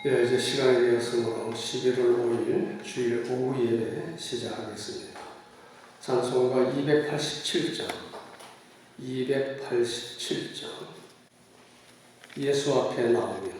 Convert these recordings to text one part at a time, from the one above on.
예, 이제 시간이 되었으므로 11월 5일 주일 오후 예배 시작하겠습니다. 찬송가 287장 예수 앞에 나오면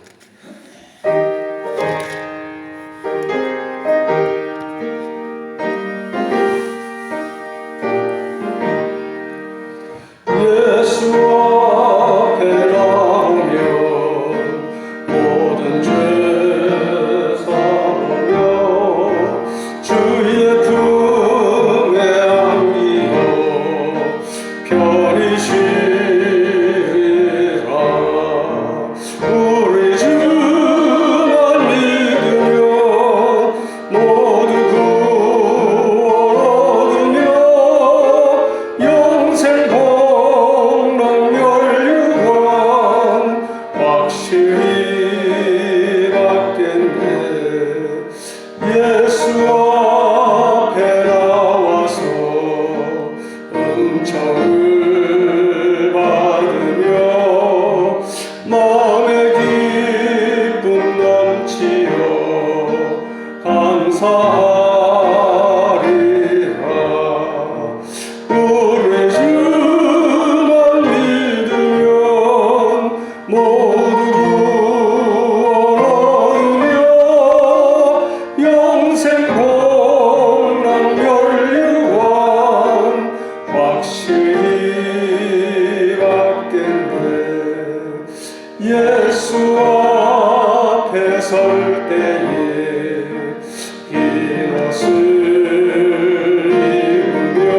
예수 앞에 설 때에 긴 옷을 입으며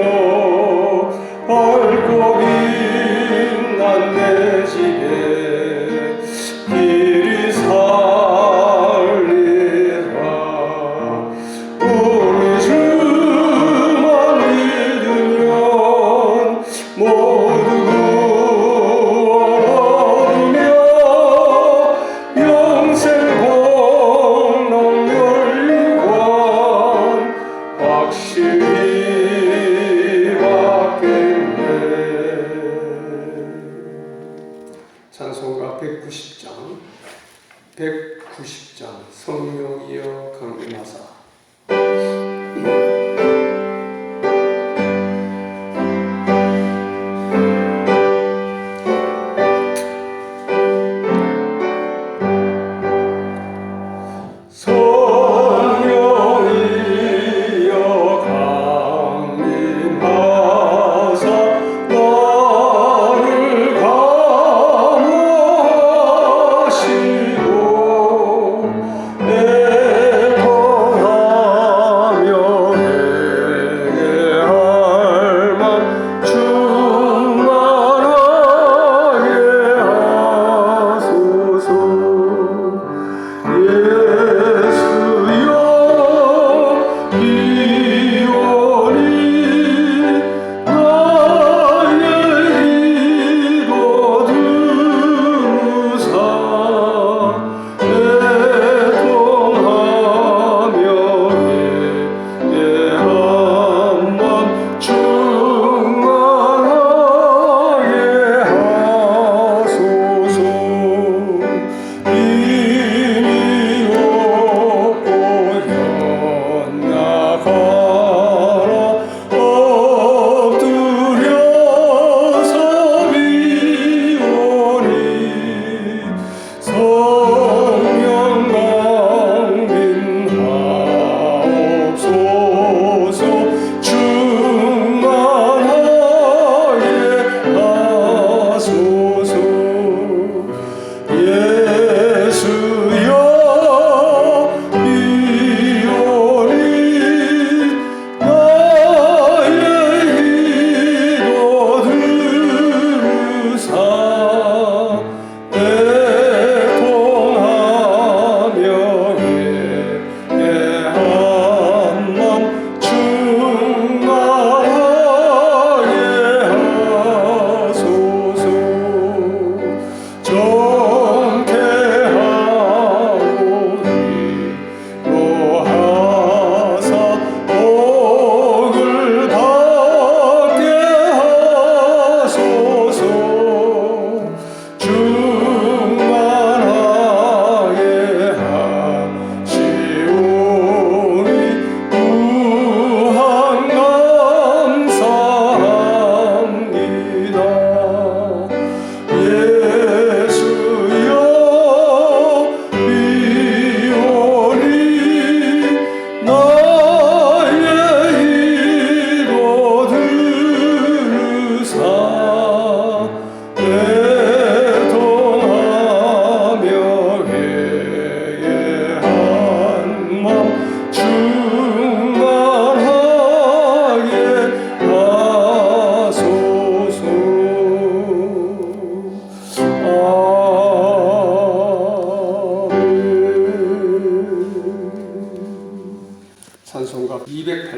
밝고 빛난 내 집에 길이 살리라. 우리 주만 믿으면 모두 찬송가 190장 성령이여 강림하사. 내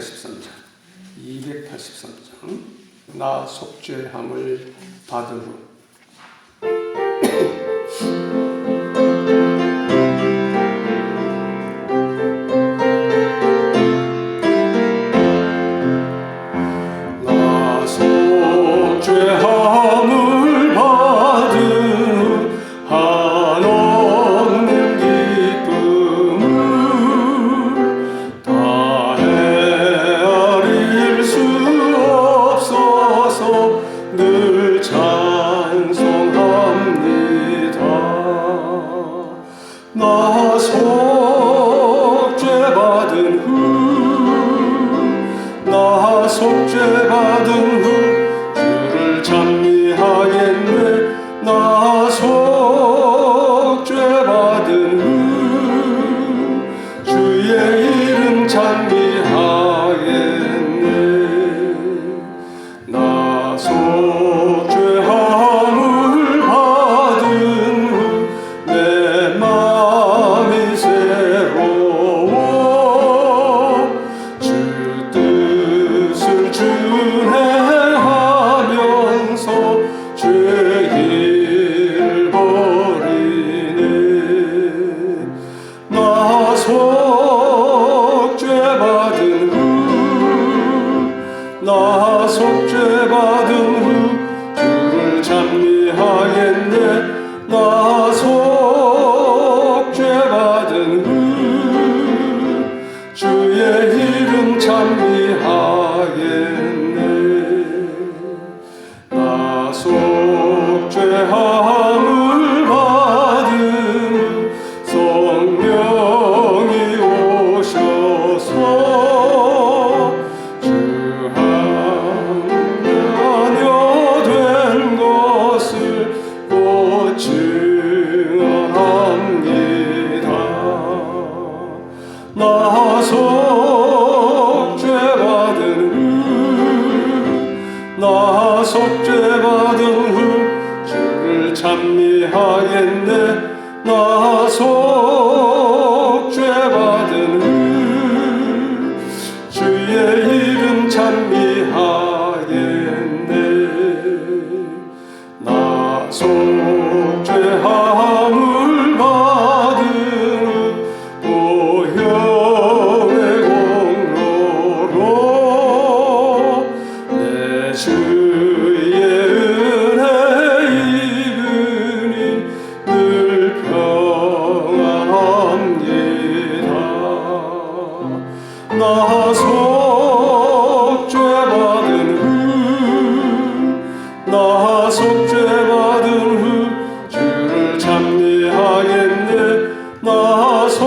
283장. 283장. 나 속죄함을 받은 후. 나 속죄함을 받은 한없는 기쁨을 다 헤아릴 수 없어서 늘 찬송합니다. 나 속죄받은 후, 나 속죄받은 후 주를 찬미하겠네. 나 속죄받은 후 주의 이름 찬미하겠네. 나 속죄함을 받은 후 내 마음이 새로워 주 뜻을 준행하면서 죄일 버리네. 나 속죄받은 후, 나 속죄받은 후 주를 찬미하겠네. 나 속죄받은 후 주의 이름 찬미하겠네. 나 속죄함을 받은 후 성령이 오셔서 주 하나녀 된 것을 곧 증언합니다. 나 속죄받은 후, 나 속죄받은 후 주를 찬미하겠네. 나 속죄받은 후 주의 이름 찬미하겠네. 나 속죄함을 받은 후 보혈의 공로로 내 주의 은혜 입으니 늘 평안합니다. 나 속죄받은 후, 나 속죄받은 후 주를 찬미하겠네. 나 속죄받은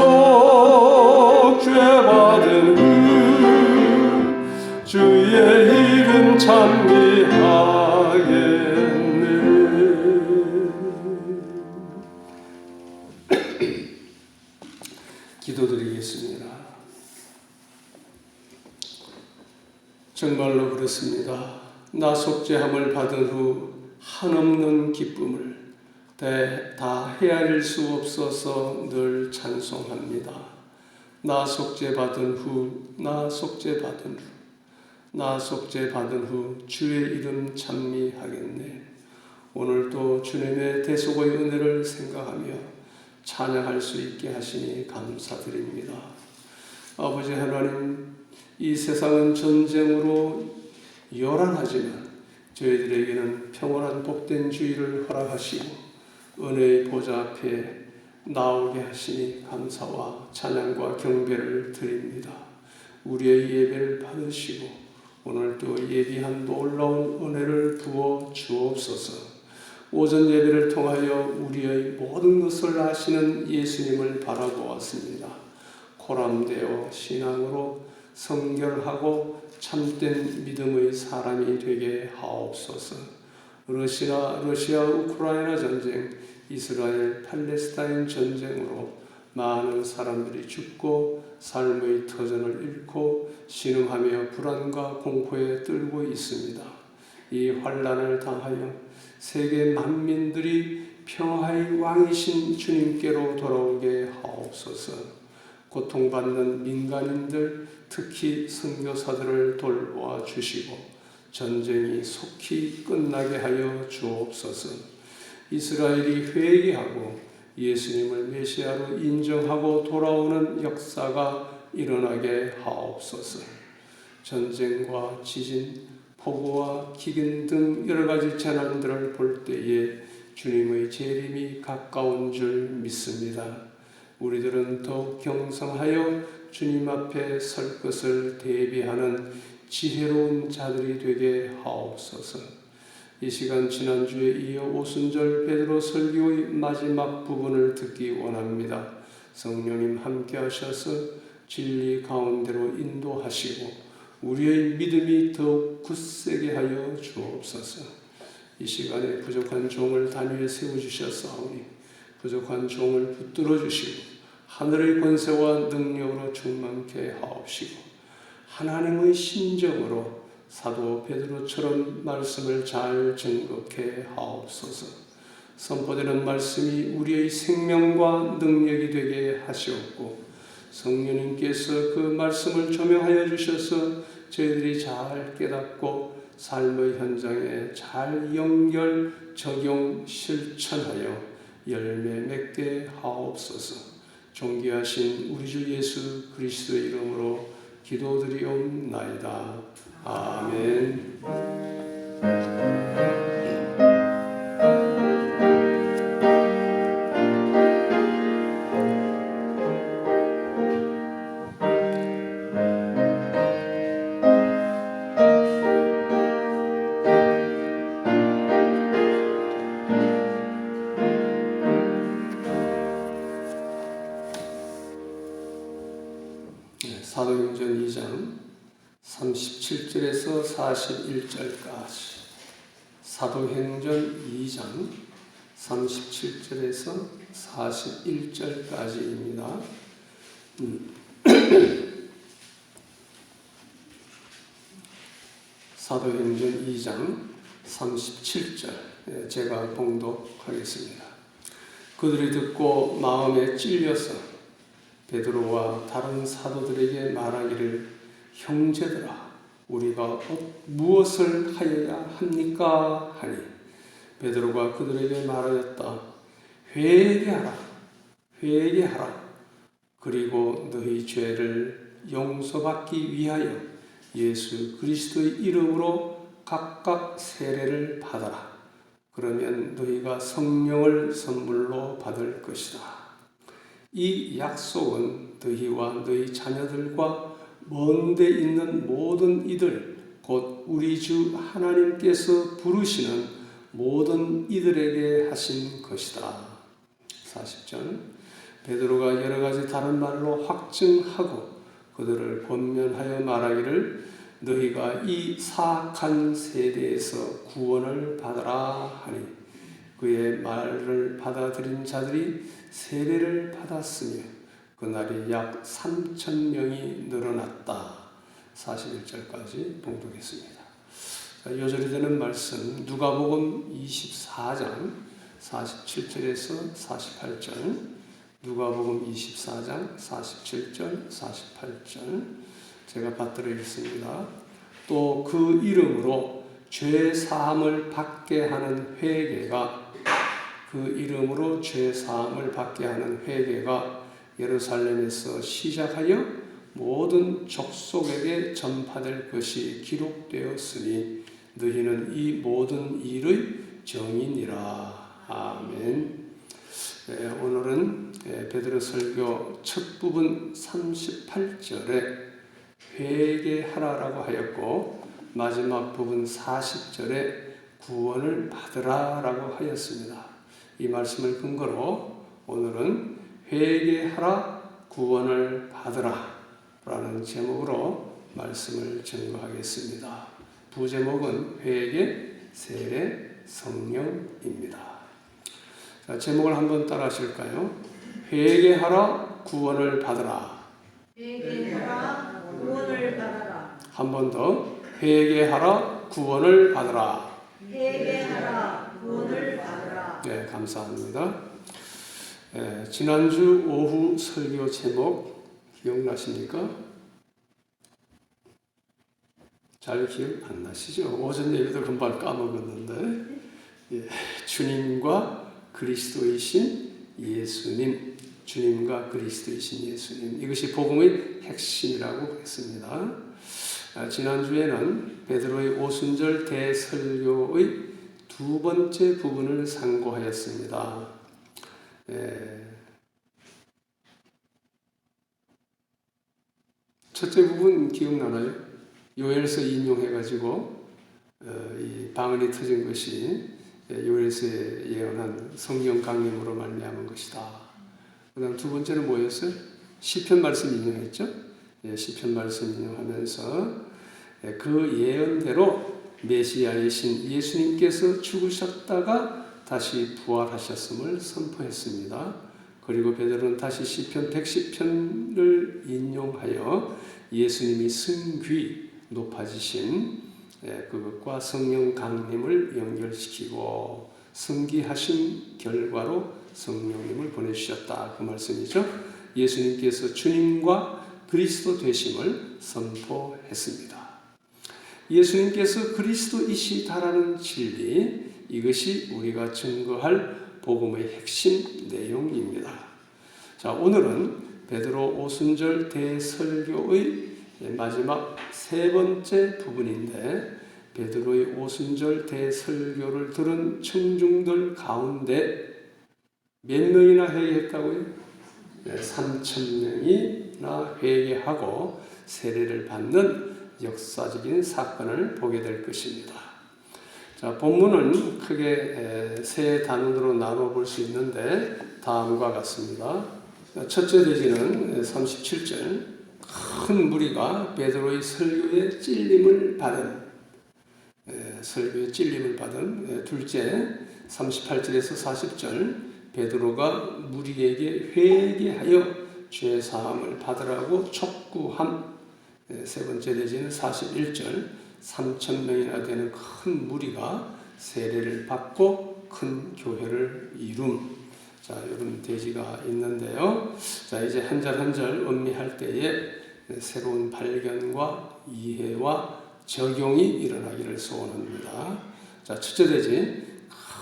후 주의 이름 찬미하겠네. 기도드리겠습니다. 정말로 그렇습니다. 나 속죄함을 받은 후 한없는 기쁨을 다 헤아릴 수 없어서 늘 찬송합니다. 나 속죄받은 후, 나 속죄받은 후, 나 속죄받은 후 주의 이름 찬미하겠네. 오늘도 주님의 대속의 은혜를 생각하며 찬양할 수 있게 하시니 감사드립니다. 아버지 하나님, 이 세상은 전쟁으로 요란하지만 저희들에게는 평온한 복된 주의를 허락하시고 은혜의 보좌 앞에 나오게 하시니 감사와 찬양과 경배를 드립니다. 우리의 예배를 받으시고 오늘도 예비한 놀라운 은혜를 부어 주옵소서. 오전 예배를 통하여 우리의 모든 것을 아시는 예수님을 바라보았습니다. 코람되어 신앙으로 성결하고 참된 믿음의 사람이 되게 하옵소서. 러시아 우크라이나 전쟁, 이스라엘 팔레스타인 전쟁으로 많은 사람들이 죽고 삶의 터전을 잃고 신음하며 불안과 공포에 떨고 있습니다. 이 환난을 당하여 세계 만민들이 평화의 왕이신 주님께로 돌아오게 하옵소서. 고통받는 민간인들, 특히 선교사들을 돌보아 주시고 전쟁이 속히 끝나게 하여 주옵소서. 이스라엘이 회개하고 예수님을 메시아로 인정하고 돌아오는 역사가 일어나게 하옵소서. 전쟁과 지진, 폭우와 기근 등 여러 가지 재난들을 볼 때에 주님의 재림이 가까운 줄 믿습니다. 우리들은 더욱 경성하여 주님 앞에 설 것을 대비하는 지혜로운 자들이 되게 하옵소서. 이 시간 지난주에 이어 오순절 베드로 설교의 마지막 부분을 듣기 원합니다. 성령님 함께 하셔서 진리 가운데로 인도하시고 우리의 믿음이 더욱 굳세게 하여 주옵소서. 이 시간에 부족한 종을 단위에 세워주셨사오니 부족한 종을 붙들어 주시고 하늘의 권세와 능력으로 충만케 하옵시고 하나님의 심정으로 사도 베드로처럼 말씀을 잘 증거케 하옵소서. 선포되는 말씀이 우리의 생명과 능력이 되게 하시옵고 성령님께서 그 말씀을 조명하여 주셔서 저희들이 잘 깨닫고 삶의 현장에 잘 연결, 적용, 실천하여 열매 맺게 하옵소서. 존귀하신 우리 주 예수 그리스도의 이름으로 기도드리옵나이다. 아멘. 사도행전 2장 37절에서 41절까지 사도행전 2장 37절에서 41절까지입니다. 사도행전 2장 37절 제가 봉독하겠습니다. 그들이 듣고 마음에 찔려서 베드로와 다른 사도들에게 말하기를 형제들아 우리가 무엇을 하여야 합니까? 하니 베드로가 그들에게 말하였다. 회개하라. 그리고 너희 죄를 용서받기 위하여 예수 그리스도의 이름으로 각각 세례를 받아라. 그러면 너희가 성령을 선물로 받을 것이다. 이 약속은 너희와 너희 자녀들과 먼데 있는 모든 이들 곧 우리 주 하나님께서 부르시는 모든 이들에게 하신 것이다. 40절 베드로가 여러 가지 다른 말로 확증하고 그들을 권면하여 말하기를 너희가 이 사악한 세대에서 구원을 받아라 하니 그의 말을 받아들인 자들이 세례를 받았으며 그날이 약 3,000명이 늘어났다. 41절까지 봉독했습니다. 요절이 되는 말씀 누가복음 24장 47절에서 48절 누가복음 24장 47절 48절 제가 받들어 읽습니다. 또 그 이름으로 죄 사함을 받게 하는 회개가 예루살렘에서 시작하여 모든 족속에게 전파될 것이 기록되었으니 너희는 이 모든 일의 증인이라. 아멘. 오늘은 베드로 설교 첫 부분 38절에 회개하라라고 하였고 마지막 부분 40절에 구원을 받으라라고 하였습니다. 이 말씀을 근거로 오늘은 회개하라 구원을 받으라 라는 제목으로 말씀을 증거하겠습니다. 부제목은 회개, 세례, 성령입니다. 자, 제목을 한번 따라 하실까요? 회개하라 구원을 받으라. 회개하라 구원을 받아라. 한 번 더. 회개하라 구원을 받으라. 회개하라 구원을 받으라. 네, 감사합니다. 지난주 오후 설교 제목 기억나십니까? 잘 기억 안 나시죠? 오전 예배도 금방 까먹었는데 주님과 그리스도이신 예수님, 주님과 그리스도이신 예수님, 이것이 복음의 핵심이라고 했습니다. 지난주에는 베드로의 오순절 대설교의 두 번째 부분을 상고하였습니다. 첫째 부분 기억나나요? 요엘서 인용해가지고 이 방언이 터진 것이 요엘서에 예언한 성령 강림으로 말미암은 것이다. 그다음 두 번째는 뭐였어요? 시편 말씀 인용했죠? 시편 말씀 인용하면서 그 예언대로 메시아이신 예수님께서 죽으셨다가 다시 부활하셨음을 선포했습니다. 그리고 베드로는 다시 시편 110편을 인용하여 예수님이 승귀 높아지신 그것과 성령 강림을 연결시키고 승귀하신 결과로 성령님을 보내주셨다, 그 말씀이죠. 예수님께서 주님과 그리스도 되심을 선포했습니다. 예수님께서 그리스도이시다라는 진리, 이것이 우리가 증거할 복음의 핵심 내용입니다. 자, 오늘은 베드로 오순절 대설교의 마지막 세 번째 부분인데, 베드로의 오순절 대설교를 들은 청중들 가운데 몇 명이나 회개했다고요? 3,000명이나 회개하고 세례를 받는 역사적인 사건을 보게 될 것입니다. 자, 본문은 크게 세 단원으로 나눠 볼 수 있는데 다음과 같습니다. 첫째 대지는 37절, 큰 무리가 베드로의 설교에 찔림을 받은, 둘째 38절에서 40절, 베드로가 무리에게 회개하여 죄 사함을 받으라고 촉구함. 세 번째 대지는 41절, 3,000명이나 되는 큰 무리가 세례를 받고 큰 교회를 이룸. 자, 이런 대지가 있는데요. 자, 이제 한 절 한 절 음미할 때에 새로운 발견과 이해와 적용이 일어나기를 소원합니다. 자, 첫째 대지,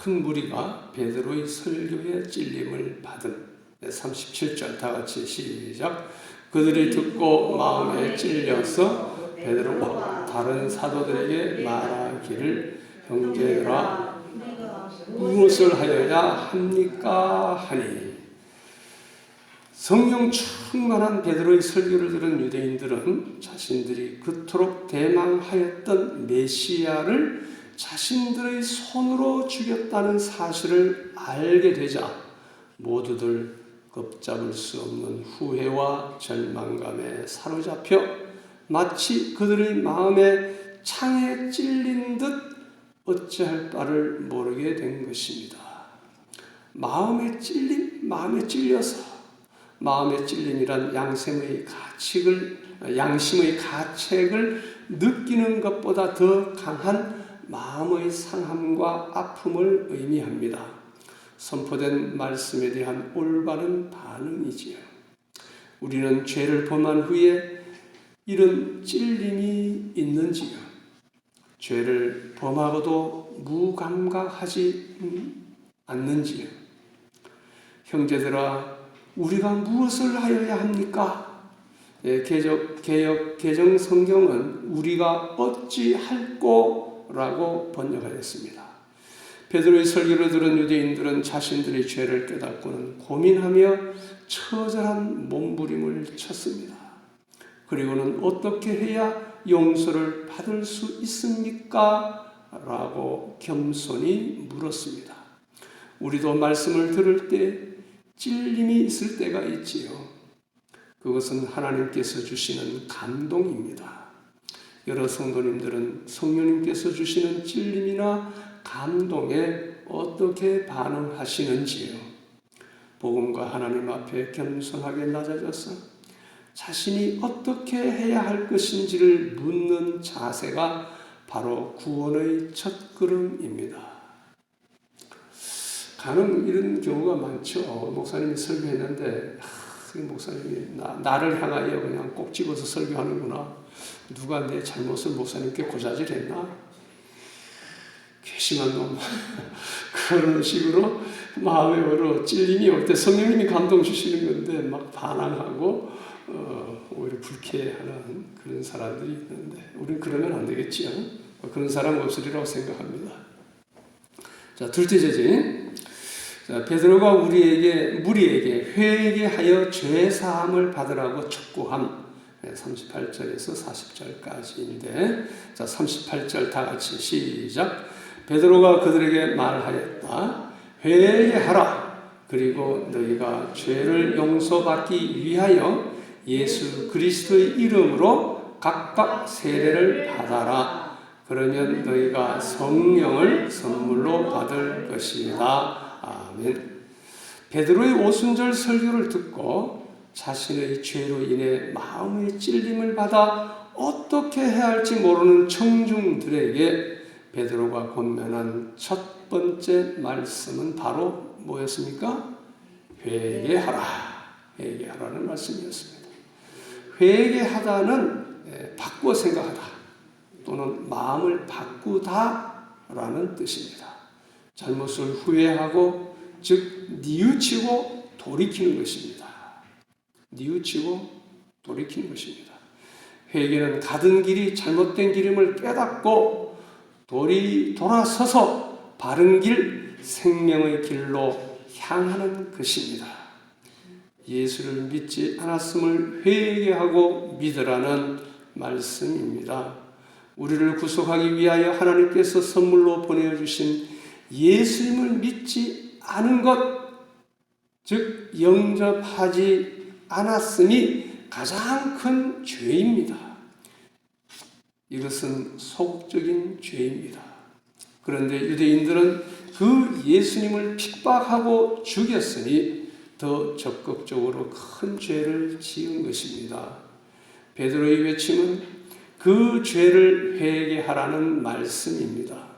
큰 무리가 베드로의 설교에 찔림을 받은. 37절 다 같이 시작. 그들이 듣고 마음에 찔려서 베드로와 다른 사도들에게 말하기를, 형제들아, 무엇을 하여야 합니까? 하니. 성령 충만한 베드로의 설교를 들은 유대인들은 자신들이 그토록 대망하였던 메시아를 자신들의 손으로 죽였다는 사실을 알게 되자 모두들 걷잡을 수 없는 후회와 절망감에 사로잡혀 마치 그들의 마음에 창에 찔린 듯 어찌할 바를 모르게 된 것입니다. 마음에 찔려서, 마음의 찔림이란 양심의 가책을 느끼는 것보다 더 강한 마음의 상함과 아픔을 의미합니다. 선포된 말씀에 대한 올바른 반응이지요. 우리는 죄를 범한 후에 이런 찔림이 있는지요? 죄를 범하고도 무감각하지 않는지요? 형제들아, 우리가 무엇을 하여야 합니까? 개정 성경은 우리가 어찌 할꼬라고 번역하였습니다. 베드로의 설교를 들은 유대인들은 자신들의 죄를 깨닫고는 고민하며 처절한 몸부림을 쳤습니다. 그리고는 어떻게 해야 용서를 받을 수 있습니까? 라고 겸손히 물었습니다. 우리도 말씀을 들을 때 찔림이 있을 때가 있지요. 그것은 하나님께서 주시는 감동입니다. 여러 성도님들은 성령님께서 주시는 찔림이나 감동에 어떻게 반응하시는지요? 복음과 하나님 앞에 겸손하게 낮아져서 자신이 어떻게 해야 할 것인지를 묻는 자세가 바로 구원의 첫걸음입니다. 간혹 이런 경우가 많죠. 목사님이 설교했는데 목사님이 나를 향하여 그냥 꼭 집어서 설교하는구나. 누가 내 잘못을 목사님께 고자질했나? 괘씸한 놈. 그런 식으로 마음에 찔림이 올 때 성령님이 감동 주시는 건데 막 반항하고 오히려 불쾌해하는 그런 사람들이 있는데 우리는 그러면 안 되겠지요. 그런 사람 없으리라고 생각합니다. 자, 둘째 제지. 자, 베드로가 무리에게 회개하여 죄 사함을 받으라고 촉구함. 38절에서 40절까지인데, 자, 38절 다 같이 시작. 베드로가 그들에게 말하였다. 회개하라. 그리고 너희가 죄를 용서받기 위하여 예수 그리스도의 이름으로 각각 세례를 받아라. 그러면 너희가 성령을 선물로 받을 것이다. 아멘. 베드로의 오순절 설교를 듣고 자신의 죄로 인해 마음의 찔림을 받아 어떻게 해야 할지 모르는 청중들에게 베드로가 권면한 첫 번째 말씀은 바로 뭐였습니까? 회개하라. 회개하라는 말씀이었습니다. 회개하다는 바꾸어 생각하다 또는 마음을 바꾸다라는 뜻입니다. 잘못을 후회하고 즉 뉘우치고 돌이키는 것입니다. 뉘우치고 돌이키는 것입니다. 회개는 가던 길이 잘못된 길임을 깨닫고 돌아서서 바른 길, 생명의 길로 향하는 것입니다. 예수를 믿지 않았음을 회개하고 믿으라는 말씀입니다. 우리를 구속하기 위하여 하나님께서 선물로 보내주신 예수님을 믿지 않은 것, 즉 영접하지 않았음이 가장 큰 죄입니다. 이것은 소극적인 죄입니다. 그런데 유대인들은 그 예수님을 핍박하고 죽였으니 더 적극적으로 큰 죄를 지은 것입니다. 베드로의 외침은 그 죄를 회개하라는 말씀입니다.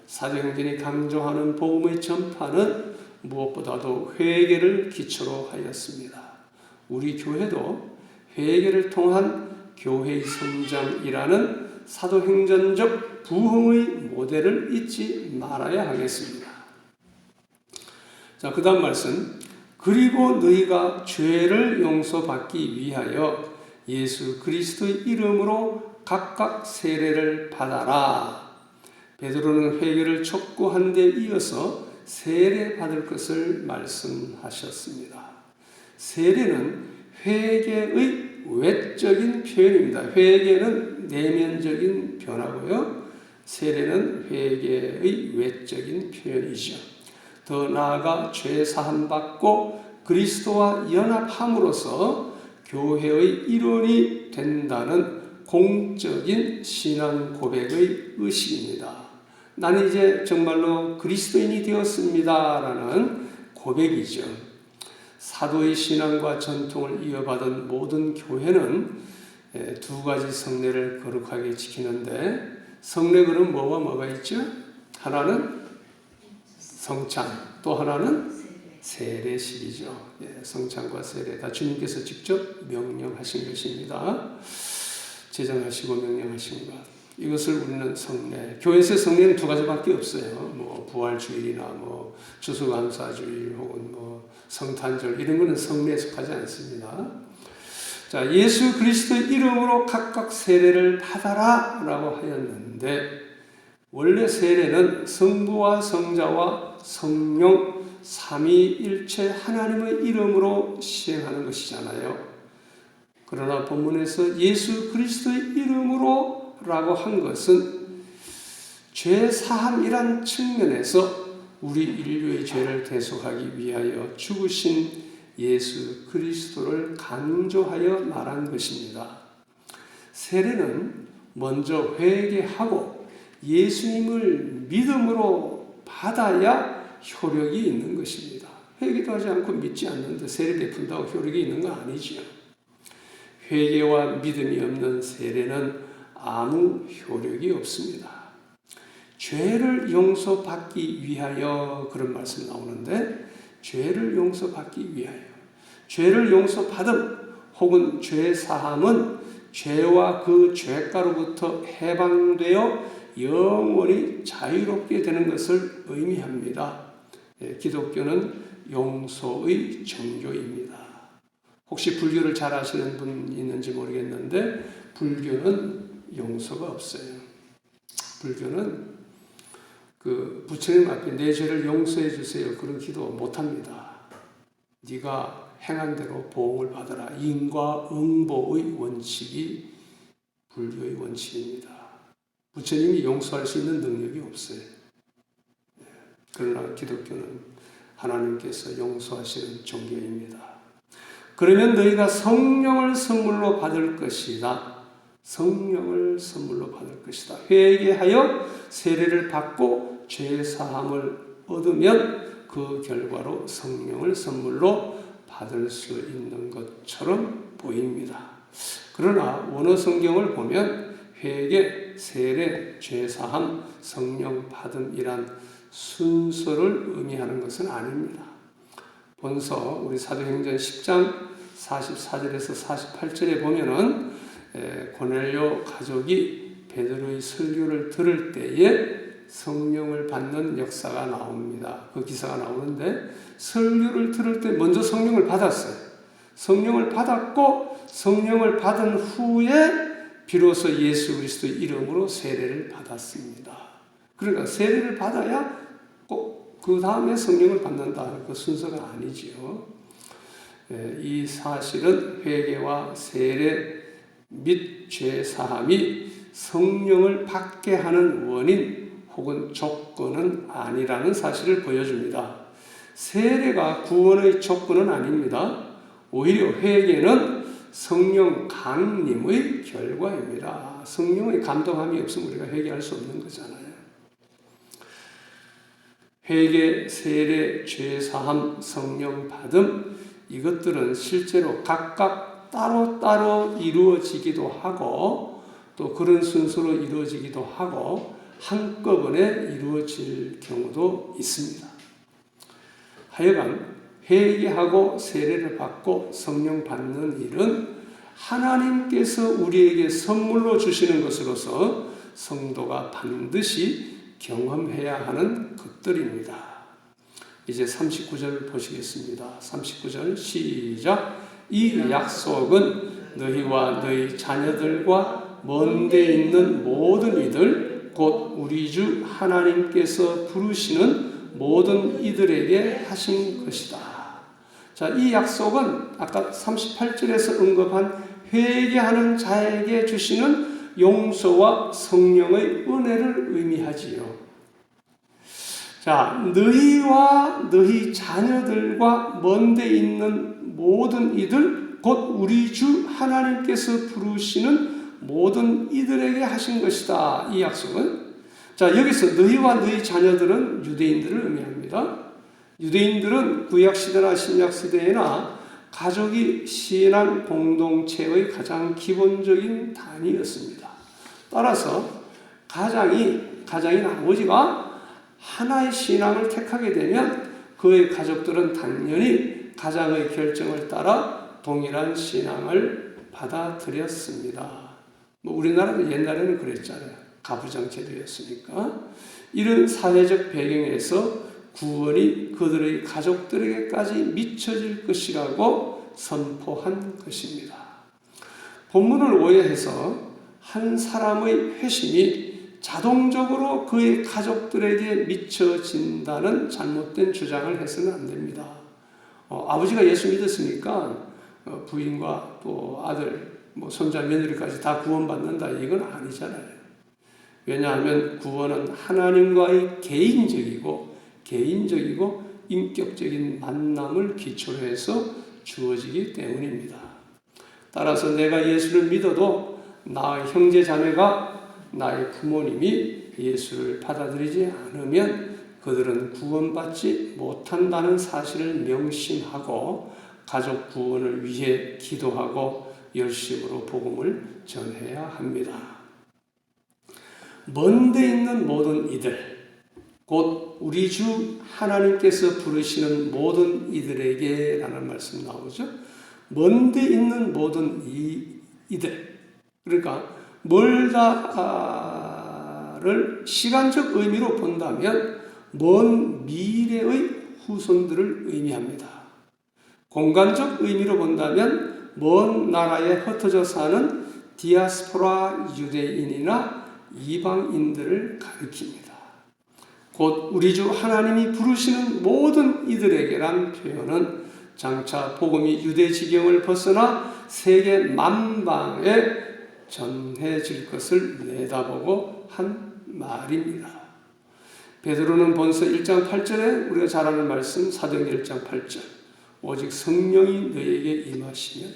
사도행전이 강조하는 복음의 전파는 무엇보다도 회개를 기초로 하였습니다. 우리 교회도 회개를 통한 교회의 성장이라는 사도행전적 부흥의 모델을 잊지 말아야 하겠습니다. 자, 그 다음 말씀. 그리고 너희가 죄를 용서받기 위하여 예수 그리스도의 이름으로 각각 세례를 받아라. 베드로는 회개를 촉구한 데 이어서 세례 받을 것을 말씀하셨습니다. 세례는 회개의 외적인 표현입니다. 회개는 내면적인 변화고요. 세례는 회개의 외적인 표현이죠. 더 나아가 죄 사함 받고 그리스도와 연합함으로써 교회의 일원이 된다는 공적인 신앙 고백의 의식입니다. 나는 이제 정말로 그리스도인이 되었습니다라는 고백이죠. 사도의 신앙과 전통을 이어받은 모든 교회는 두 가지 성례를 거룩하게 지키는데, 성례글은 뭐가 있죠? 하나는 성찬, 또 하나는 세례식이죠. 성찬과 세례 다 주님께서 직접 명령하신 것입니다. 제정하시고 명령하신 것. 이것을 우리는 성례. 교회에서 성례는 두 가지밖에 없어요. 부활주일이나 추수감사주일 혹은 성탄절 이런 거는 성례에 속하지 않습니다. 자, 예수 그리스도의 이름으로 각각 세례를 받아라라고 하였는데, 원래 세례는 성부와 성자와 성령 삼위일체 하나님의 이름으로 시행하는 것이잖아요. 그러나 본문에서 예수 그리스도의 이름으로 라고 한 것은 죄 사함이란 측면에서 우리 인류의 죄를 대속하기 위하여 죽으신 예수 그리스도를 강조하여 말한 것입니다. 세례는 먼저 회개하고 예수님을 믿음으로 받아야 효력이 있는 것입니다. 회개도 하지 않고 믿지 않는데 세례 베푼다고 효력이 있는 건 아니죠. 회개와 믿음이 없는 세례는 아무 효력이 없습니다. 죄를 용서받기 위하여 그런 말씀 나오는데, 죄를 용서받기 위하여 죄를 용서받음 혹은 죄 사함은 죄와 그 죄가로부터 해방되어 영원히 자유롭게 되는 것을 의미합니다. 기독교는 용서의 종교입니다. 혹시 불교를 잘 아시는 분 있는지 모르겠는데 불교는 용서가 없어요. 불교는 그 부처님 앞에 내 죄를 용서해 주세요. 그런 기도 못합니다. 네가 행한 대로 보응을 받아라. 인과응보의 원칙이 불교의 원칙입니다. 부처님이 용서할 수 있는 능력이 없어요. 그러나 기독교는 하나님께서 용서하시는 종교입니다. 그러면 너희가 성령을 선물로 받을 것이다. 성령을 선물로 받을 것이다. 회개하여 세례를 받고 죄사함을 얻으면 그 결과로 성령을 선물로 받을 수 있는 것처럼 보입니다. 그러나 원어 성경을 보면 회개, 세례, 죄사함, 성령 받음이란 순서를 의미하는 것은 아닙니다. 본서 우리 사도행전 10장 44절에서 48절에 보면은 고넬료 가족이 베드로의 설교를 들을 때에 성령을 받는 역사가 나옵니다. 그 기사가 나오는데 설교를 들을 때 먼저 성령을 받았어요. 성령을 받았고 성령을 받은 후에 비로소 예수 그리스도의 이름으로 세례를 받았습니다. 그러니까 세례를 받아야 꼭 그 다음에 성령을 받는다. 그 순서가 아니지요. 이 사실은 회개와 세례 및 죄사함이 성령을 받게 하는 원인 혹은 조건은 아니라는 사실을 보여줍니다. 세례가 구원의 조건은 아닙니다. 오히려 회개는 성령 강림의 결과입니다. 성령의 감동함이 없으면 우리가 회개할 수 없는 거잖아요. 회개, 세례, 죄사함, 성령 받음 이것들은 실제로 각각 따로따로 이루어지기도 하고 또 그런 순서로 이루어지기도 하고 한꺼번에 이루어질 경우도 있습니다. 하여간 회개하고 세례를 받고 성령 받는 일은 하나님께서 우리에게 선물로 주시는 것으로서 성도가 반드시 경험해야 하는 것들입니다. 이제 39절 보시겠습니다. 39절 시작. 이 약속은 너희와 너희 자녀들과 먼 데 있는 모든 이들 곧 우리 주 하나님께서 부르시는 모든 이들에게 하신 것이다. 자, 이 약속은 아까 38절에서 언급한 회개하는 자에게 주시는 용서와 성령의 은혜를 의미하지요. 자, 너희와 너희 자녀들과 먼 데 있는 모든 이들 곧 우리 주 하나님께서 부르시는 모든 이들에게 하신 것이다. 이 약속은. 자, 여기서 너희와 너희 자녀들은 유대인들을 의미합니다. 유대인들은 구약시대나 신약시대에나 가족이 신앙 공동체의 가장 기본적인 단위였습니다. 따라서 가장인 아버지가 하나의 신앙을 택하게 되면 그의 가족들은 당연히 가장의 결정을 따라 동일한 신앙을 받아들였습니다. 우리나라도 옛날에는 그랬잖아요. 가부장 제도였으니까. 이런 사회적 배경에서 구원이 그들의 가족들에게까지 미쳐질 것이라고 선포한 것입니다. 본문을 오해해서 한 사람의 회심이 자동적으로 그의 가족들에게 미쳐진다는 잘못된 주장을 해서는 안 됩니다. 아버지가 예수 믿었으니까 부인과 또 아들, 손자, 며느리까지 다 구원받는다 이건 아니잖아요. 왜냐하면 구원은 하나님과의 개인적이고 인격적인 만남을 기초로 해서 주어지기 때문입니다. 따라서 내가 예수를 믿어도 나의 형제 자매가 나의 부모님이 예수를 받아들이지 않으면 그들은 구원받지 못한다는 사실을 명심하고 가족 구원을 위해 기도하고 열심으로 복음을 전해야 합니다. 먼 데 있는 모든 이들, 곧 우리 주 하나님께서 부르시는 모든 이들에게 라는 말씀 나오죠. 먼데 있는 모든 이들, 그러니까 멀다를 시간적 의미로 본다면 먼 미래의 후손들을 의미합니다. 공간적 의미로 본다면 먼 나라에 흩어져 사는 디아스포라 유대인이나 이방인들을 가리킵니다. 곧 우리 주 하나님이 부르시는 모든 이들에게란 표현은 장차 복음이 유대 지경을 벗어나 세계 만방에 전해질 것을 내다보고 한 말입니다. 베드로는 본서 1장 8절에 우리가 잘 아는 말씀 사도행전 1장 8절 오직 성령이 너에게 임하시면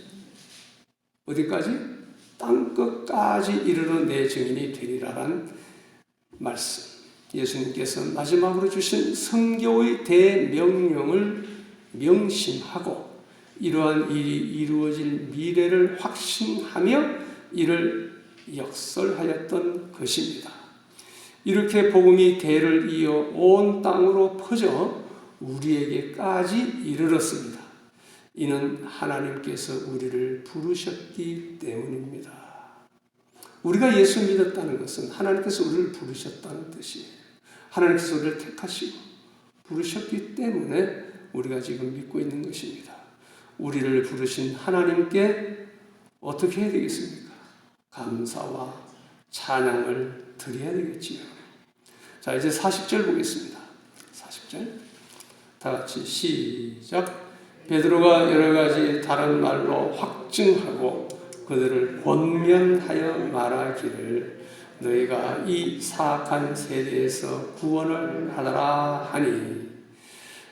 어디까지? 땅끝까지 이르러 내 증인이 되리라란 말씀. 예수님께서 마지막으로 주신 성교의 대명령을 명심하고 이러한 일이 이루어질 미래를 확신하며 이를 역설하였던 것입니다. 이렇게 복음이 대를 이어 온 땅으로 퍼져 우리에게까지 이르렀습니다. 이는 하나님께서 우리를 부르셨기 때문입니다. 우리가 예수 믿었다는 것은 하나님께서 우리를 부르셨다는 뜻이에요. 하나님께서 우리를 택하시고 부르셨기 때문에 우리가 지금 믿고 있는 것입니다. 우리를 부르신 하나님께 어떻게 해야 되겠습니까? 감사와 찬양을 드려야 되겠지요. 자, 이제 40절 보겠습니다. 40절 다 같이 시작. 베드로가 여러 가지 다른 말로 확증하고 그들을 권면하여 말하기를 너희가 이 사악한 세대에서 구원을 받아라 하니.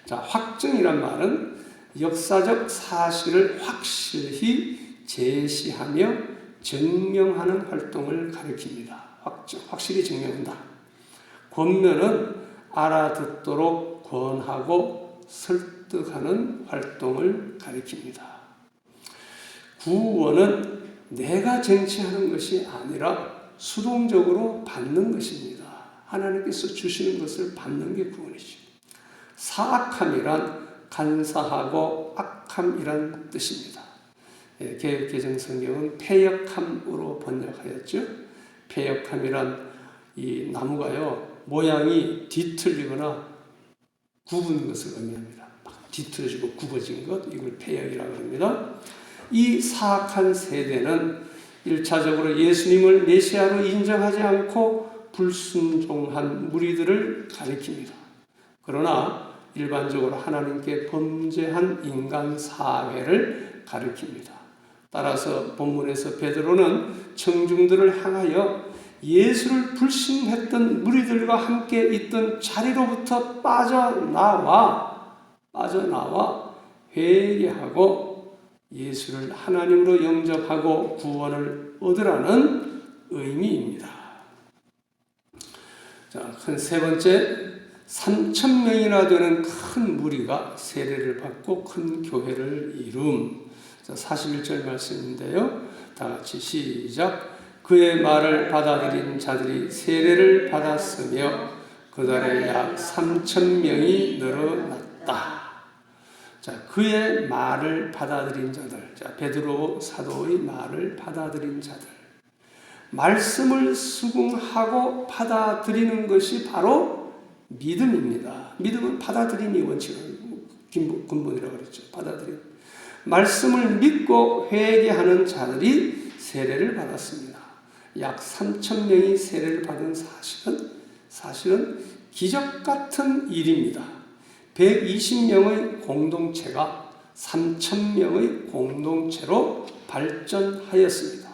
자, 확증이란 말은 역사적 사실을 확실히 제시하며 증명하는 활동을 가리킵니다. 확실히 증명한다. 권면은 알아듣도록 권하고 설득하는 활동을 가리킵니다. 구원은 내가 쟁취하는 것이 아니라 수동적으로 받는 것입니다. 하나님께서 주시는 것을 받는 게 구원이죠. 사악함이란 간사하고 악함이란 뜻입니다. 개혁개정 성경은 패역함으로 번역하였죠. 패역함이란 이 나무가요 모양이 뒤틀리거나 굽은 것을 의미합니다. 뒤틀어지고 굽어진 것, 이걸 패역이라고 합니다. 이 사악한 세대는 1차적으로 예수님을 메시아로 인정하지 않고 불순종한 무리들을 가리킵니다. 그러나 일반적으로 하나님께 범죄한 인간 사회를 가리킵니다. 따라서 본문에서 베드로는 청중들을 향하여 예수를 불신했던 무리들과 함께 있던 자리로부터 빠져나와 회개하고 예수를 하나님으로 영접하고 구원을 얻으라는 의미입니다. 자, 세 번째, 3,000명이나 되는 큰 무리가 세례를 받고 큰 교회를 이룸. 자, 41절 말씀인데요. 다 같이 시작. 그의 말을 받아들인 자들이 세례를 받았으며 그달에 약 3,000명이 늘어났다. 자, 그의 말을 받아들인 자들. 자, 베드로 사도의 말을 받아들인 자들. 말씀을 수긍하고 받아들이는 것이 바로 믿음입니다. 믿음은 받아들임이 근본이라고 그랬죠. 받아들임. 말씀을 믿고 회개하는 자들이 세례를 받았습니다. 약 3,000명이 세례를 받은 사실은 기적 같은 일입니다. 120명의 공동체가 3,000명의 공동체로 발전하였습니다.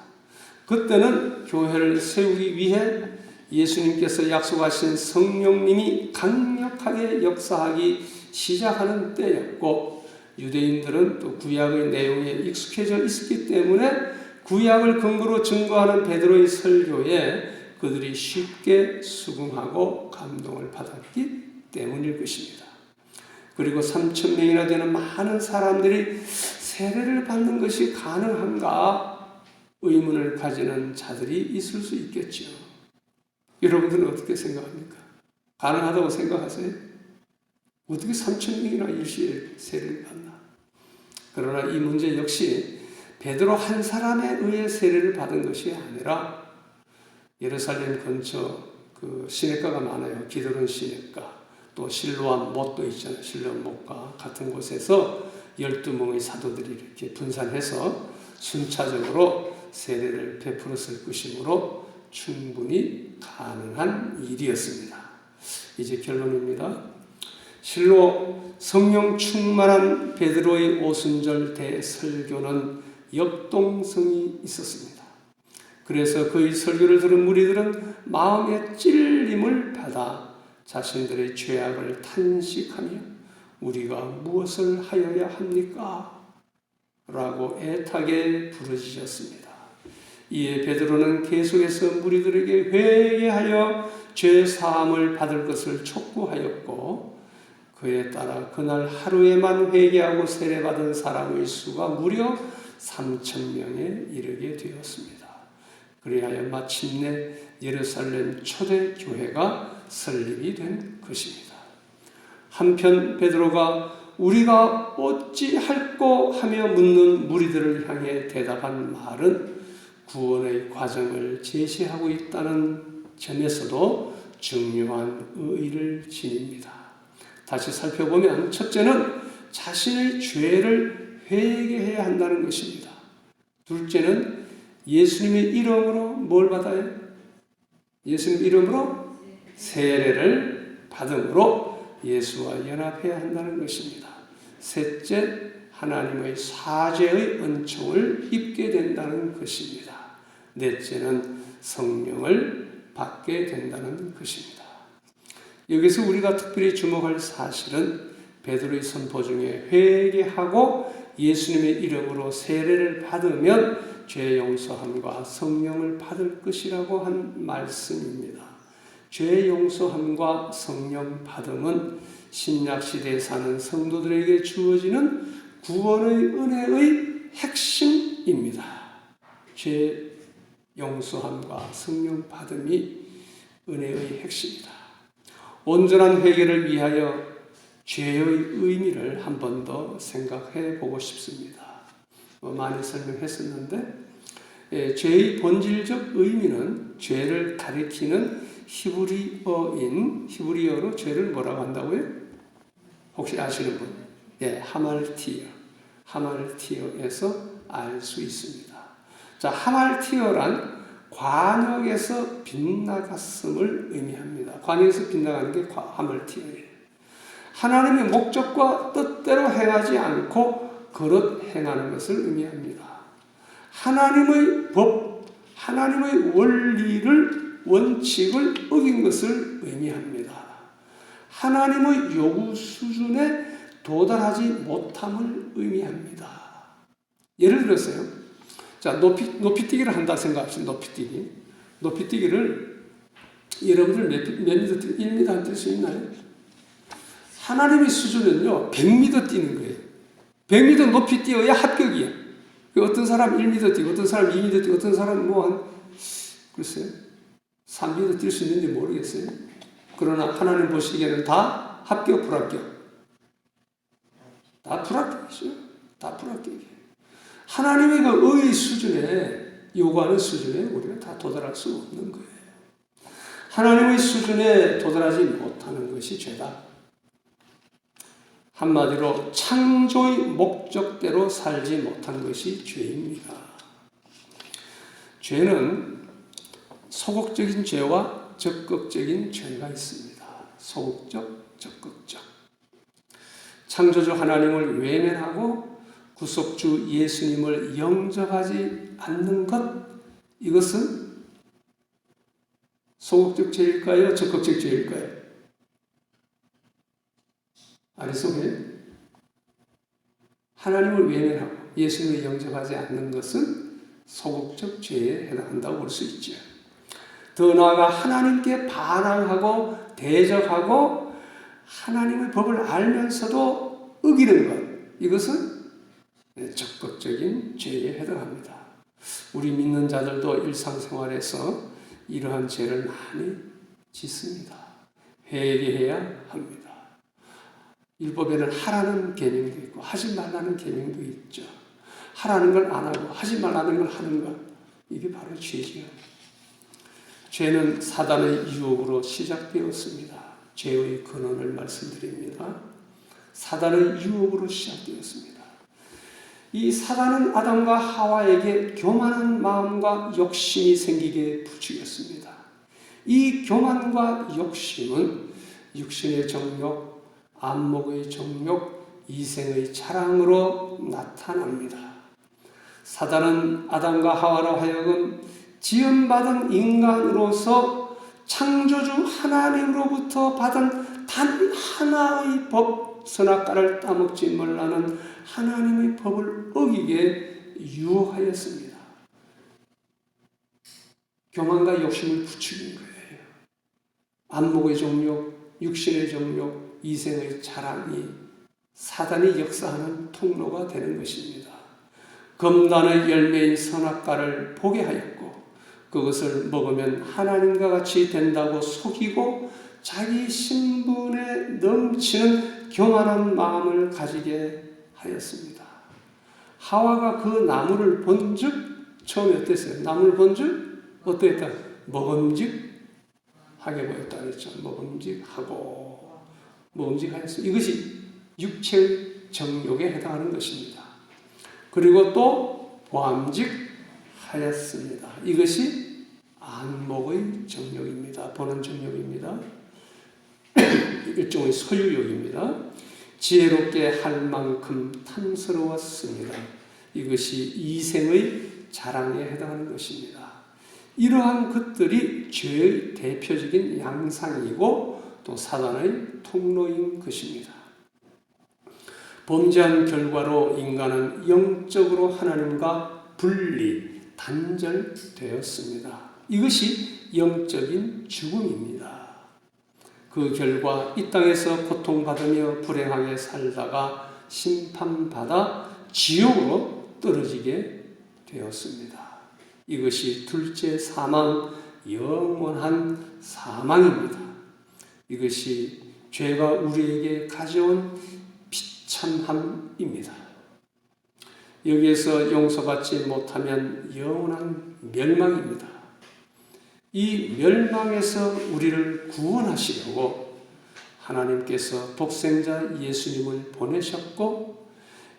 그때는 교회를 세우기 위해 예수님께서 약속하신 성령님이 강력하게 역사하기 시작하는 때였고 유대인들은 또 구약의 내용에 익숙해져 있었기 때문에 구약을 근거로 증거하는 베드로의 설교에 그들이 쉽게 수긍하고 감동을 받았기 때문일 것입니다. 그리고 3,000명이나 되는 많은 사람들이 세례를 받는 것이 가능한가 의문을 가지는 자들이 있을 수 있겠죠. 여러분들은 어떻게 생각합니까? 가능하다고 생각하세요? 어떻게 3,000명이나 일시에 세례를 받나? 그러나 이 문제 역시 베드로 한 사람에 의해 세례를 받은 것이 아니라 예루살렘 근처 그 시냇가가 많아요. 기드론 시냇가, 또 실로암 못도 있잖아요. 실로암 못과 같은 곳에서 12명의 사도들이 이렇게 분산해서 순차적으로 세례를 베풀었을 것이므로 충분히 가능한 일이었습니다. 이제 결론입니다. 실로 성령 충만한 베드로의 오순절 대설교는 역동성이 있었습니다. 그래서 그의 설교를 들은 무리들은 마음의 찔림을 받아 자신들의 죄악을 탄식하며 우리가 무엇을 하여야 합니까? 라고 애타게 부르짖었습니다. 이에 베드로는 계속해서 무리들에게 회개하여 죄 사함을 받을 것을 촉구하였고 그에 따라 그날 하루에만 회개하고 세례받은 사람의 수가 무려 3,000명에 이르게 되었습니다. 그리하여 마침내 예루살렘 초대 교회가 설립이 된 것입니다. 한편 베드로가 우리가 어찌할꼬 하며 묻는 무리들을 향해 대답한 말은 구원의 과정을 제시하고 있다는 점에서도 중요한 의의를 지닙니다. 다시 살펴보면 첫째는 자신의 죄를 회개해야 한다는 것입니다. 둘째는 예수님의 이름으로 뭘 받아요? 예수님 이름으로 세례를 받음으로 예수와 연합해야 한다는 것입니다. 셋째, 하나님의 사죄의 은총을 입게 된다는 것입니다. 넷째는 성령을 받게 된다는 것입니다. 여기서 우리가 특별히 주목할 사실은 베드로의 선포 중에 회개하고 예수님의 이름으로 세례를 받으면 죄 용서함과 성령을 받을 것이라고 한 말씀입니다. 죄 용서함과 성령 받음은 신약시대에 사는 성도들에게 주어지는 구원의 은혜의 핵심입니다. 죄 용서함과 성령 받음이 은혜의 핵심이다. 온전한 회개를 위하여 죄의 의미를 한 번 더 생각해 보고 싶습니다. 많이 설명했었는데 죄의 본질적 의미는 죄를 가리키는 히브리어로 죄를 뭐라고 한다고요? 혹시 아시는 분? 하말티어에서 알 수 있습니다. 자, 하말티어란 관역에서 빗나갔음을 의미합니다. 관역에서 빗나가는 게 하말티어예요. 하나님의 목적과 뜻대로 행하지 않고 그릇 행하는 것을 의미합니다. 하나님의 법, 하나님의 원칙을 어긴 것을 의미합니다. 하나님의 요구 수준에 도달하지 못함을 의미합니다. 예를 들었어요. 자, 높이뛰기를 한다 생각합시다. 높이뛰기를 여러분들 몇 미터 뛰? 1미터 뛸 수 있나요? 하나님의 수준은요 100m 뛰는 거예요. 100m 높이 뛰어야 합격이에요. 어떤 사람 1m 뛰고 어떤 사람 2m 뛰고 어떤 사람 글쎄요 3m 뛸 수 있는지 모르겠어요. 그러나 하나님 보시기에는 다 합격 불합격? 다 불합격이죠. 다 불합격이에요. 하나님의 그 의의 수준에 요구하는 수준에 우리가 다 도달할 수 없는 거예요. 하나님의 수준에 도달하지 못하는 것이 죄다. 한마디로 창조의 목적대로 살지 못한 것이 죄입니다. 죄는 소극적인 죄와 적극적인 죄가 있습니다. 소극적, 적극적. 창조주 하나님을 외면하고 구속주 예수님을 영접하지 않는 것, 이것은 소극적 죄일까요? 적극적 죄일까요? 아리송에 하나님을 외면하고 예수님을 영접하지 않는 것은 소극적 죄에 해당한다고 볼 수 있죠. 더 나아가 하나님께 반항하고 대적하고 하나님의 법을 알면서도 어기는 것, 이것은 적극적인 죄에 해당합니다. 우리 믿는 자들도 일상생활에서 이러한 죄를 많이 짓습니다. 회개해야 합니다. 율법에는 하라는 계명도 있고 하지 말라는 계명도 있죠. 하라는 걸 안 하고 하지 말라는 걸 하는 것, 이게 바로 죄지요. 죄는 사단의 유혹으로 시작되었습니다. 죄의 근원을 말씀드립니다. 사단의 유혹으로 시작되었습니다. 이 사단은 아담과 하와에게 교만한 마음과 욕심이 생기게 부추겼습니다. 이 교만과 욕심은 육신의 정욕, 안목의 정욕, 이생의 자랑으로 나타납니다. 사단은 아담과 하와로 하여금 지음받은 인간으로서 창조주 하나님으로부터 받은 단 하나의 법, 선악과를 따먹지 말라는 하나님의 법을 어기게 유혹하였습니다. 교만과 욕심을 부추긴 거예요. 안목의 정욕, 육신의 정욕, 이생의 자랑이 사단이 역사하는 통로가 되는 것입니다. 검단의 열매인 선악과를 보게 하였고 그것을 먹으면 하나님과 같이 된다고 속이고 자기 신분에 넘치는 교만한 마음을 가지게 하였습니다. 하와가 그 나무를 본즉 처음에 어땠어요? 나무를 본즉 어땠다? 먹음직하게 보였다 그랬죠. 먹음직하였어요. 이것이 육체의 정욕에 해당하는 것입니다. 그리고 또 보암직하였습니다. 이것이 안목의 정욕입니다. 보는 정욕입니다. 일종의 소유욕입니다. 지혜롭게 할 만큼 탐스러웠습니다. 이것이 이생의 자랑에 해당하는 것입니다. 이러한 것들이 죄의 대표적인 양상이고 또 사단의 통로인 것입니다. 범죄한 결과로 인간은 영적으로 하나님과 분리, 단절되었습니다. 이것이 영적인 죽음입니다. 그 결과 이 땅에서 고통받으며 불행하게 살다가 심판받아 지옥으로 떨어지게 되었습니다. 이것이 둘째 사망, 영원한 사망입니다. 이것이 죄가 우리에게 가져온 비참함입니다. 여기에서 용서받지 못하면 영원한 멸망입니다. 이 멸망에서 우리를 구원하시려고 하나님께서 독생자 예수님을 보내셨고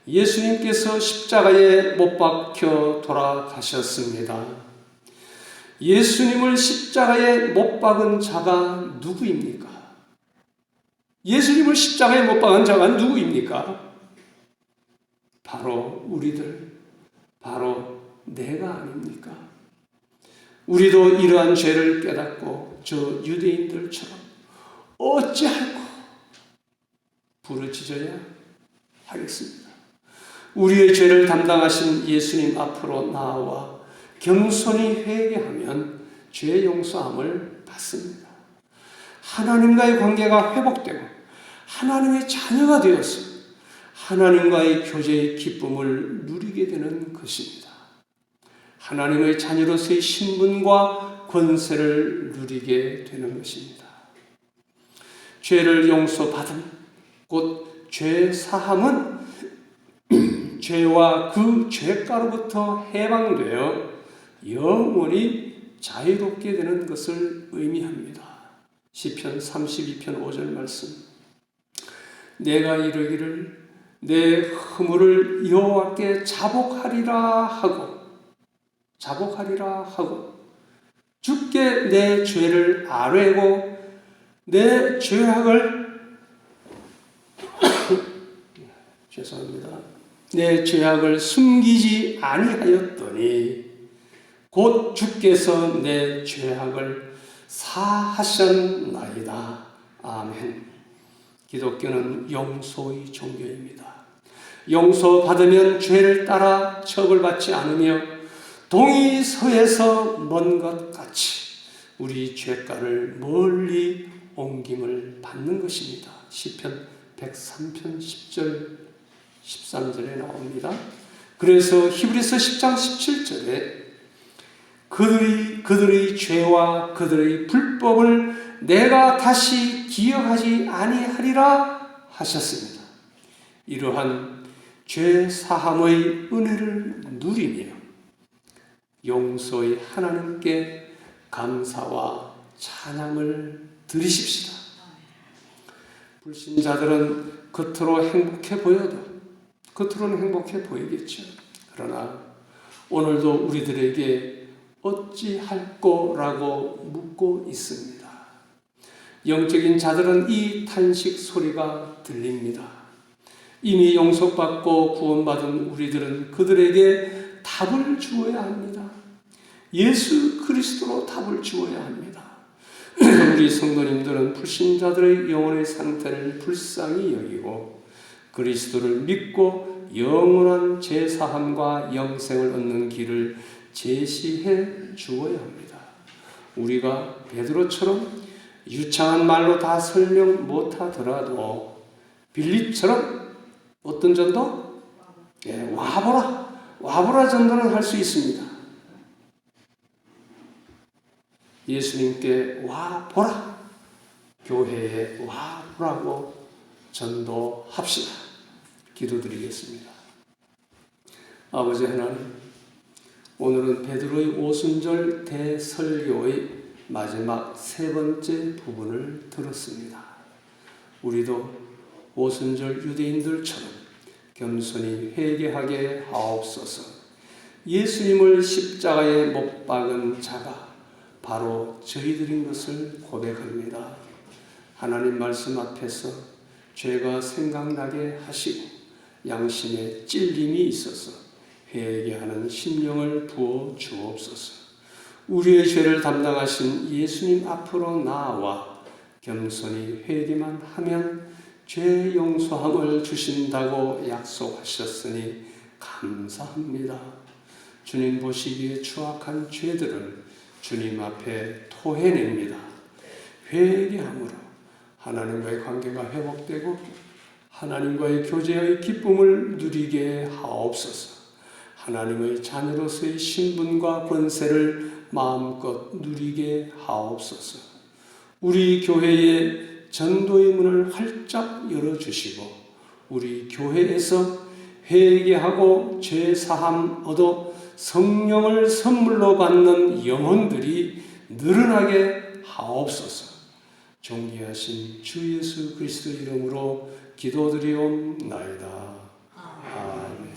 예수님께서 십자가에 못 박혀 돌아가셨습니다. 예수님을 십자가에 못 박은 자가 누구입니까? 예수님을 십자가에 못 박은 자가 누구입니까? 바로 우리들, 바로 내가 아닙니까? 우리도 이러한 죄를 깨닫고 저 유대인들처럼 어찌할꼬 부르짖어야 하겠습니다. 우리의 죄를 담당하신 예수님 앞으로 나아와 겸손히 회개하면 죄 용서함을 받습니다. 하나님과의 관계가 회복되고 하나님의 자녀가 되어서 하나님과의 교제의 기쁨을 누리게 되는 것입니다. 하나님의 자녀로서의 신분과 권세를 누리게 되는 것입니다. 죄를 용서받음, 곧 죄사함은 죄와 그 죄가로부터 해방되어 영원히 자유롭게 되는 것을 의미합니다. 시편 32편 5절 말씀. 내가 이르기를 내 허물을 여호와께 자복하리라 하고 주께 내 죄를 아뢰고 내 죄악을 내 죄악을 숨기지 아니하였더니 곧 주께서 내 죄악을 사하셨나이다. 아멘. 기독교는 용서의 종교입니다. 용서받으면 죄를 따라 처벌받지 않으며 동이 서에서 먼 것 같이 우리 죄가를 멀리 옮김을 받는 것입니다. 시편 103편 10절 13절에 나옵니다. 그래서 히브리서 10장 17절에 그들의 죄와 그들의 불법을 내가 다시 기억하지 아니하리라 하셨습니다. 이러한 죄 사함의 은혜를 누리며 용서의 하나님께 감사와 찬양을 드리십시다. 불신자들은 겉으로는 행복해 보이겠죠. 그러나 오늘도 우리들에게 어찌할 거라고 묻고 있습니다. 영적인 자들은 이 탄식 소리가 들립니다. 이미 용서받고 구원받은 우리들은 그들에게 답을 주어야 합니다. 예수 그리스도로 답을 주어야 합니다. 우리 성도님들은 불신자들의 영혼의 상태를 불쌍히 여기고 그리스도를 믿고 영원한 죄사함과 영생을 얻는 길을 제시해 주어야 합니다. 우리가 베드로처럼 유창한 말로 다 설명 못하더라도 빌립처럼 어떤 정도? 와보라 정도는 할 수 있습니다. 예수님께 와보라, 교회에 와보라고 전도합시다. 기도드리겠습니다. 아버지 하나님, 오늘은 베드로의 오순절 대설교의 마지막 세 번째 부분을 들었습니다. 우리도 오순절 유대인들처럼 겸손히 회개하게 하옵소서. 예수님을 십자가에 못 박은 자가 바로 저희들인 것을 고백합니다. 하나님 말씀 앞에서 죄가 생각나게 하시고 양심에 찔림이 있어서 회개하는 심령을 부어 주옵소서. 우리의 죄를 담당하신 예수님 앞으로 나와 겸손히 회개만 하면 죄 용서함을 주신다고 약속하셨으니 감사합니다. 주님 보시기에 추악한 죄들을 주님 앞에 토해냅니다. 회개함으로 하나님과의 관계가 회복되고 하나님과의 교제의 기쁨을 누리게 하옵소서. 하나님의 자녀로서의 신분과 권세를 마음껏 누리게 하옵소서. 우리 교회의 전도의 문을 활짝 열어주시고 우리 교회에서 회개하고 죄사함 얻어 성령을 선물로 받는 영혼들이 늘어나게 하옵소서. 존귀하신 주 예수 그리스도 이름으로 기도드리옵나이다. 아멘.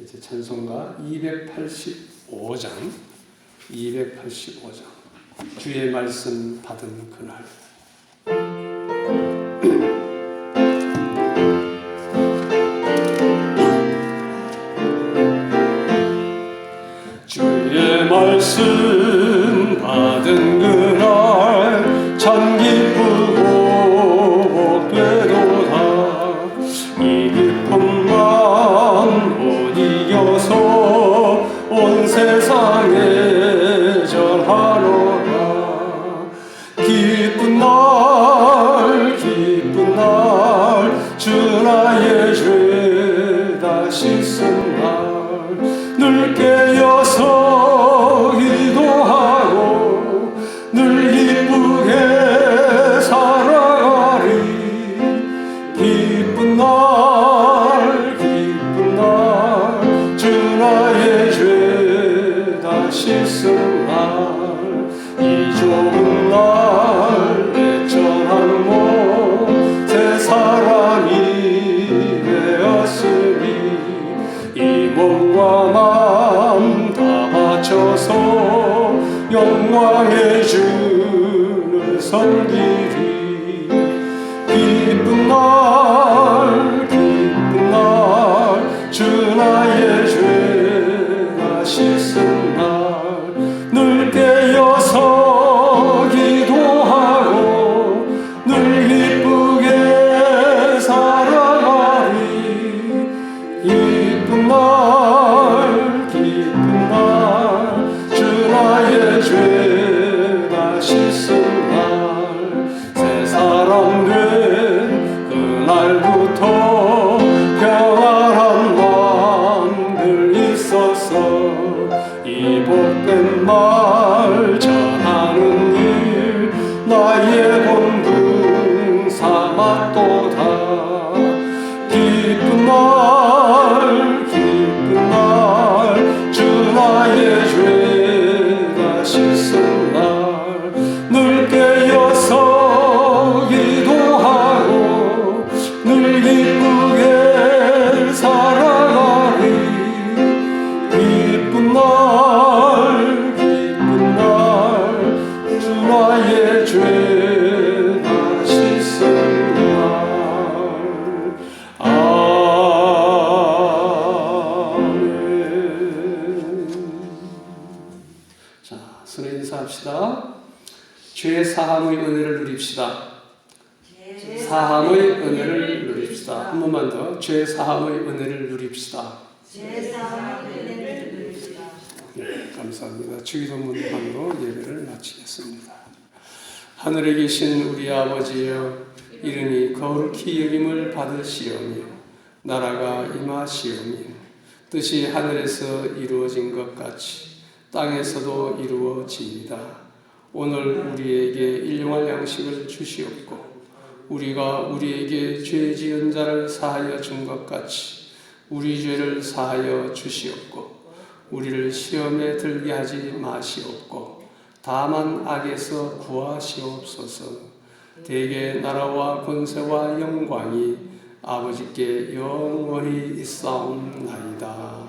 이제 찬송가 285장 주의 말씀 받은 그날. 주의 말씀 받은 그날 참 기쁘고 복되도다. 이 기쁨만 못 이겨서 온 세상에 전하노라. 기쁜 날 주 나의 죄 다 씻은 날 늘 깨어서 기도하고 늘 기쁘게 살아가리. 기쁜 날 주 나의 죄 다 씻은 날 이 좋은 날 애청한 몸 새 사람이 되었으니 이 몸과 마음 다 바쳐서 영광의 주를 섬기리. 기쁜 날 주 나의 죄 다 씻은 날 늘 깨어서 기도하고 늘 기쁘게 살아가리. 기쁜 날 주 나의 죄 다 씻은 날 새 사람 된 그날 은혜를 누립시다. 사함의 은혜를 누립시다. 한 번만 더. 죄 사함의 은혜를 누립시다. 제사함의 은혜를 누립시다. 네, 감사합니다. 주기도문으로 예배를 마치겠습니다. 하늘에 계신 우리 아버지여, 이름이 거룩히 여김을 받으시오며 나라가 임하시오며 뜻이 하늘에서 이루어진 것 같이 땅에서도 이루어지이다. 오늘 우리에게 일용할 양식을 주시옵고 우리가 우리에게 죄 지은 자를 사하여 준 것 같이 우리 죄를 사하여 주시옵고 우리를 시험에 들게 하지 마시옵고 다만 악에서 구하시옵소서. 대개 나라와 권세와 영광이 아버지께 영원히 있사옵나이다.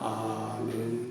아멘.